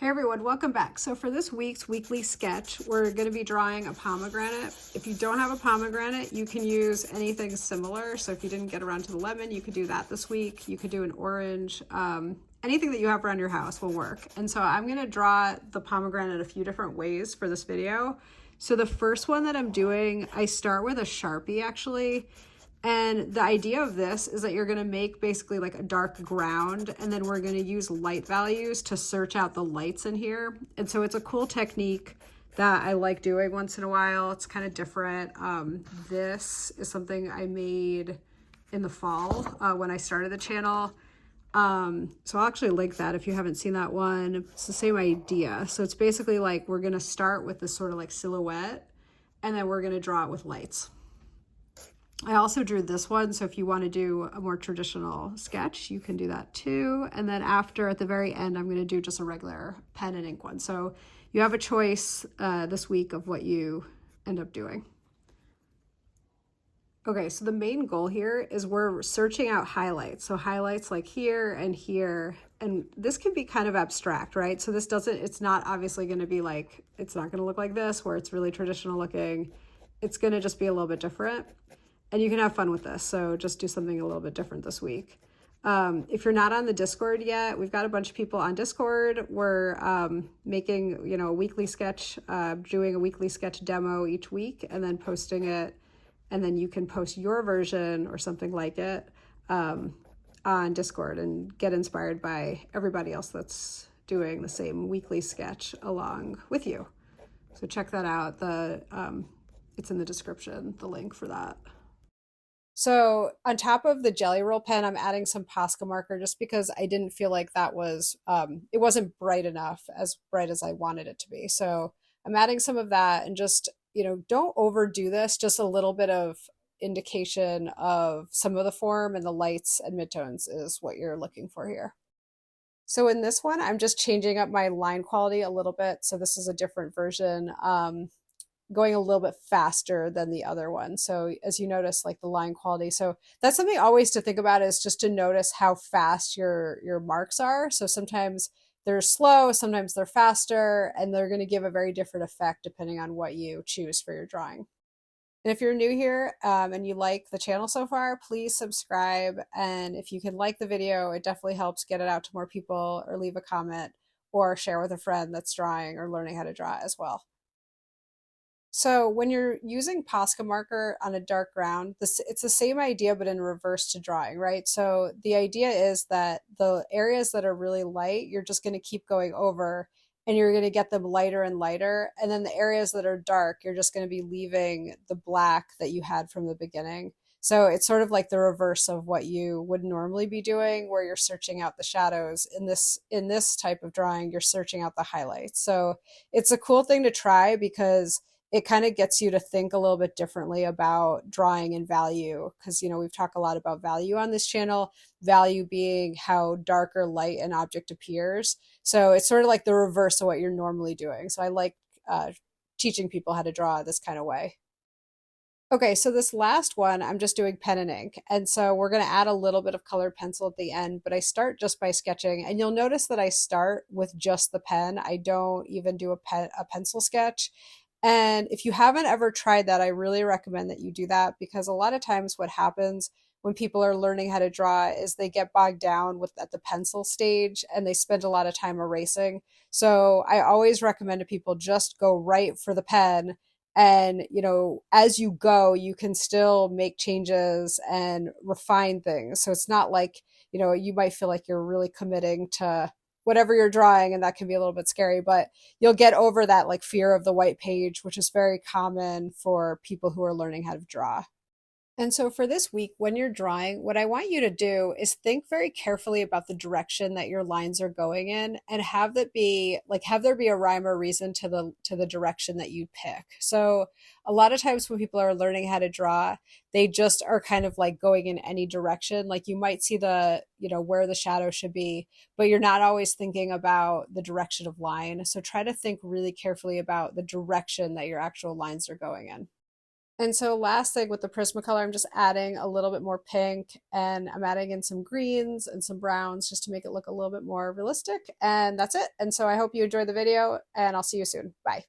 Hey everyone, welcome back. So for this week's weekly sketch, we're going to be drawing a pomegranate. If you don't have a pomegranate, you can use anything similar. So if you didn't get around to the lemon, you could do that this week. You could do an orange. Anything that you have around your house will work. And so I'm going to draw the pomegranate a few different ways for this video. So the first one that I'm doing, I start with a Sharpie actually. And the idea of this is that you're going to make basically like a dark ground, and then we're going to use light values to search out the lights in here. And so it's a cool technique that I like doing once in a while. It's kind of different. This is something I made in the fall when I started the channel. So I'll actually link that if you haven't seen that one. It's the same idea. So it's basically like we're going to start with this sort of like silhouette, and then we're going to draw it with lights. I also drew this one, so if you want to do a more traditional sketch, you can do that too. And then after, at the very end, I'm going to do just a regular pen and ink one. So you have a choice this week of what you end up doing. Okay, so the main goal here is we're searching out highlights. So highlights like here, and this can be kind of abstract, right? So this doesn't, it's not obviously going to be like, it's not going to look like this where it's really traditional looking. It's going to just be a little bit different. And you can have fun with this, so just do something a little bit different this week. If you're not on the Discord yet, we've got a bunch of people on Discord. We're making, a weekly sketch, doing a weekly sketch demo each week, and then posting it. And then you can post your version or something like it on Discord and get inspired by everybody else that's doing the same weekly sketch along with you. So check that out. It's in the description, the link for that. So on top of the jelly roll pen, I'm adding some Posca marker just because I didn't feel like that was, it wasn't bright enough, as bright as I wanted it to be. So I'm adding some of that, and just, don't overdo this, just a little bit of indication of some of the form, and the lights and midtones is what you're looking for here. So in this one, I'm just changing up my line quality a little bit. So this is a different version. Going a little bit faster than the other one. So as you notice, like the line quality. So that's something always to think about, is just to notice how fast your marks are. So sometimes they're slow, sometimes they're faster, and they're going to give a very different effect depending on what you choose for your drawing. And if you're new here and you like the channel so far, please subscribe. And if you can like the video, it definitely helps get it out to more people, or leave a comment, or share with a friend that's drawing or learning how to draw as well. So when you're using Posca marker on a dark ground, it's the same idea, but in reverse to drawing, right? So the idea is that the areas that are really light, you're just going to keep going over, and you're going to get them lighter and lighter. And then the areas that are dark, you're just going to be leaving the black that you had from the beginning. So it's sort of like the reverse of what you would normally be doing, where you're searching out the shadows. In this type of drawing, you're searching out the highlights. So it's a cool thing to try, because it kind of gets you to think a little bit differently about drawing and value, because we've talked a lot about value on this channel, value being how dark or light an object appears. So it's sort of like the reverse of what you're normally doing. So I like teaching people how to draw this kind of way. Okay, so this last one, I'm just doing pen and ink. And so we're going to add a little bit of colored pencil at the end, but I start just by sketching. And you'll notice that I start with just the pen. I don't even do a pencil sketch. And if you haven't ever tried that, I really recommend that you do that, because a lot of times what happens when people are learning how to draw is they get bogged down at the pencil stage, and they spend a lot of time erasing. So I always recommend to people just go right for the pen. And, as you go, you can still make changes and refine things. So it's not like, you might feel like you're really committing to whatever you're drawing, and that can be a little bit scary, but you'll get over that like fear of the white page, which is very common for people who are learning how to draw. And so for this week, when you're drawing, what I want you to do is think very carefully about the direction that your lines are going in, and have there be a rhyme or reason to the direction that you pick. So a lot of times when people are learning how to draw, they just are kind of like going in any direction. Like you might see where the shadow should be, but you're not always thinking about the direction of line. So try to think really carefully about the direction that your actual lines are going in. And so last thing with the Prismacolor, I'm just adding a little bit more pink and I'm adding in some greens and some browns just to make it look a little bit more realistic. And that's it. And so I hope you enjoyed the video and I'll see you soon. Bye.